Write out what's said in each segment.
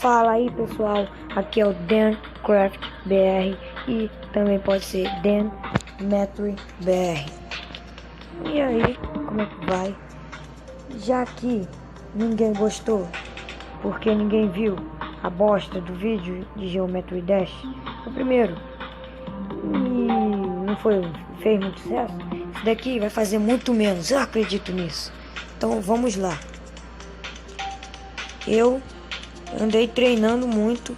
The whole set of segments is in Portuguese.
Fala aí pessoal, aqui é o Dan Craft BR e também pode ser Dan Metry BR. E aí, como é que vai? Já que ninguém gostou, porque ninguém viu a bosta do vídeo de Geometry Dash, o primeiro, e não fez muito sucesso, esse daqui vai fazer muito menos, eu acredito nisso. Então vamos lá. Eu andei treinando muito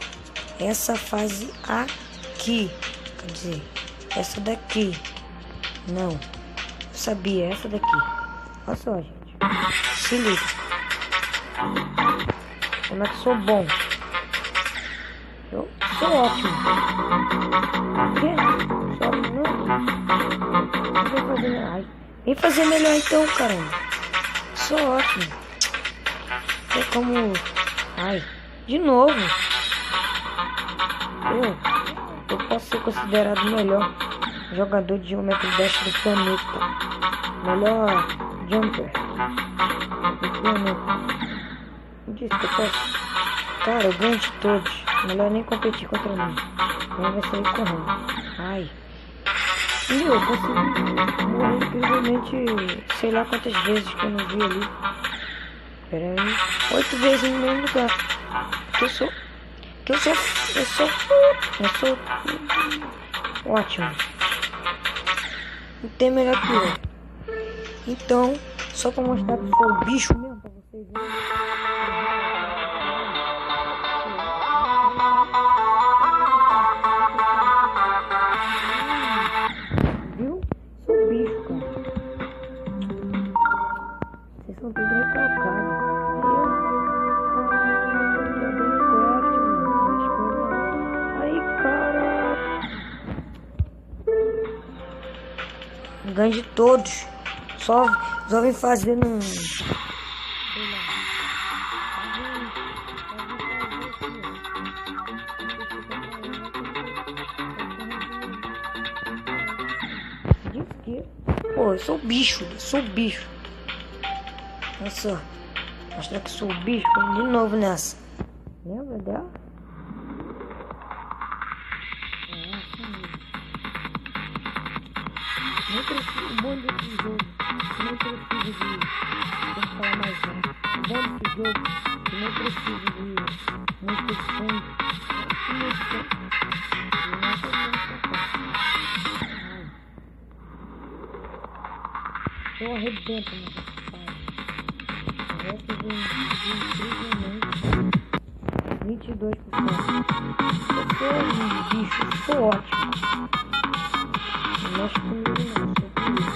essa fase aqui, quer dizer, essa daqui. Não, eu sabia, essa daqui. Olha só, gente, se liga. Como é que sou bom? Eu sou ótimo. Que? Só não. Ai, vem fazer melhor então, caramba. Sou ótimo. É como... Ai, de novo. Eu posso ser considerado o melhor jogador de Geometry Dash do planeta. Melhor jumper do planeta. Eu disse que eu posso. Cara, eu ganho de todos. Melhor nem competir contra mim. Nem vai sair correndo. Ai. E eu consegui morrer incrivelmente, sei lá quantas vezes que eu não vi ali. Pera aí. 8 vezes no mesmo lugar. Eu sou ótimo. Não tem melhor que eu. Então, só pra mostrar que eu sou o bicho mesmo pra vocês verem. Viu? Sou o bicho, cara. Vocês são tudo recalcados. Ganho de todos. Só vem fazendo um... Pô, eu sou bicho. Olha só. Mostrar que sou bicho de novo nessa. Lembra dela? Não preciso, bom desse jogo, não preciso de, vou falar mais um, bom desse jogo, não preciso de muito fundo, eu arrebento nessa fase, o resto vem incrivelmente 22%, eu sou um bicho, eu sou ótimo. Não mexe comigo não, sou comigo.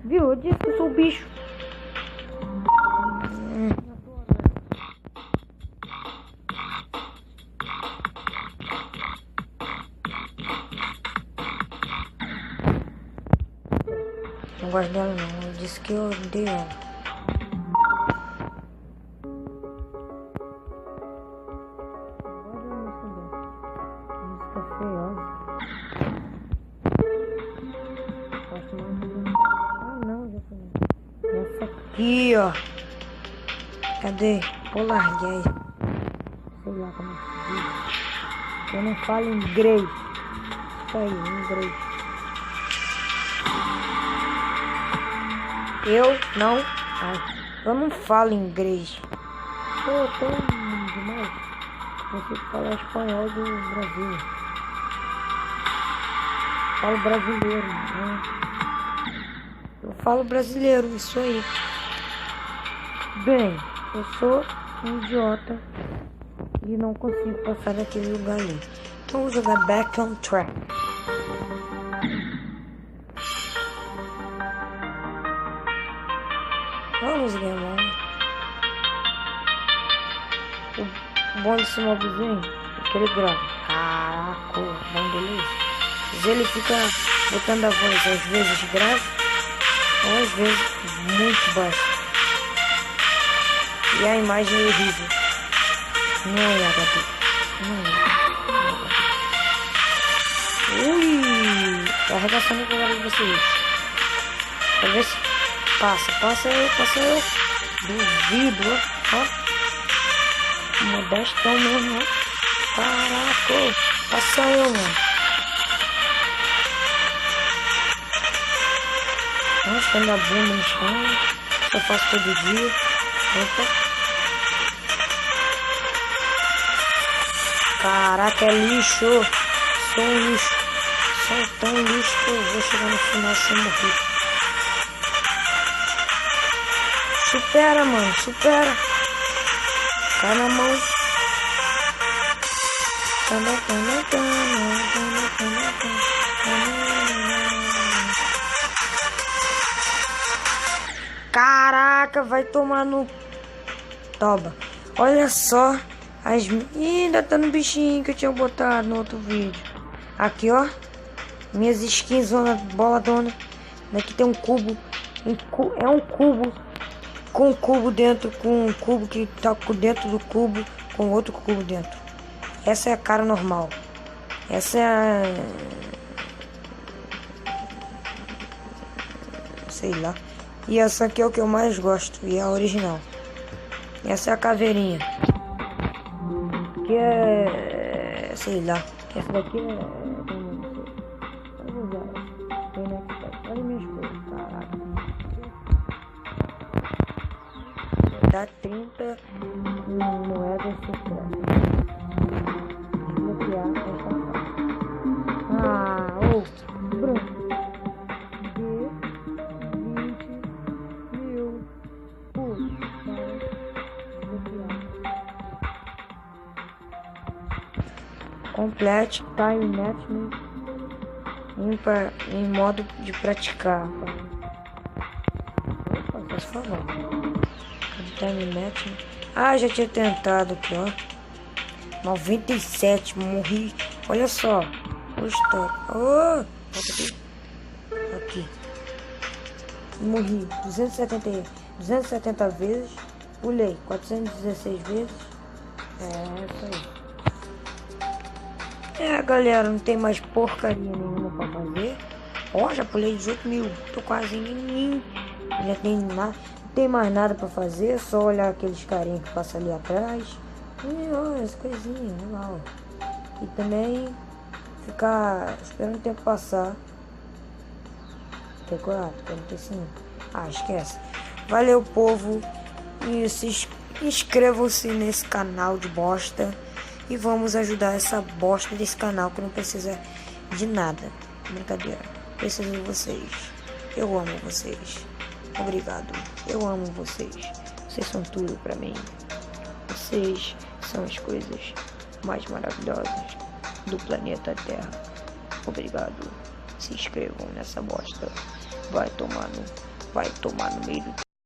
Viu? Eu disse que eu sou bicho. Não gosto dela não, eu disse que eu odeio ela. Essa aqui, ó. Cadê? Vou largar aí. Sei lá como é que diz. Eu não falo inglês. Isso aí, inglês. Eu não falo inglês. Pô, tão demais. Consigo falar espanhol do Brasil. Falo brasileiro, né? Eu falo brasileiro, isso aí. Bem, eu sou um idiota e não consigo passar daquele lugar ali. Então vou jogar Back on Track. Vamos, Game. O bom desse mobzinho é que ele grava. Caraca, bom delícia. Mas ele fica botando a voz às vezes grave, ou às vezes muito baixa. E a imagem é horrível. Não é HD. Não é HD. Ui! Tô arregaçando com a galera de vocês. Pra ver se passa. Passa eu. Duvido, ó. Modestão mesmo, ó. Caraca, passa eu, mano. Nossa, tá minha bunda no chão. Eu faço todo dia. Opa. Caraca, é lixo. Sou um lixo. Sou tão lixo que eu vou chegar no final sem morrer. Supera, mano. Supera. Cai na mão. Caraca, vai tomar no... Toba. Olha só. Ainda tá no bichinho que eu tinha botado no outro vídeo. Aqui, ó. Minhas skins zona boladona. Aqui tem um cubo. É um cubo. Com um cubo dentro. Com um cubo que tá dentro do cubo. Com outro cubo dentro. Essa é a cara normal. Essa é a... sei lá. E essa aqui é o que eu mais gosto. E é a original. Essa é a caveirinha. Que é... sei lá. Essa daqui é... olha minhas coisas. Caraca. Dá 30 moedas secretas. Desbloquear essa parte. Ah, ô. Pronto. Complete Time Management em modo de praticar. Por favor. Time Management. Ah, já tinha tentado aqui, ó. 97, morri. Olha só. O histórico. Oh, aqui. Morri 270 vezes. Pulei 416 vezes. É isso aí. É, galera, não tem mais porcaria nenhuma pra fazer. Ó, já pulei 18 mil. Tô quase em... já tem nada. Não tem mais nada pra fazer. É só olhar aqueles carinhos que passam ali atrás. E olha, as coisinhas, legal. E também ficar esperando o tempo passar. 44, 45. Ah, esquece. Valeu, povo. E se inscrevam-se nesse canal de bosta. E vamos ajudar essa bosta desse canal que não precisa de nada. Brincadeira. Preciso de vocês. Eu amo vocês. Obrigado. Eu amo vocês. Vocês são tudo pra mim. Vocês são as coisas mais maravilhosas do planeta Terra. Obrigado. Se inscrevam nessa bosta. Vai tomar no meio do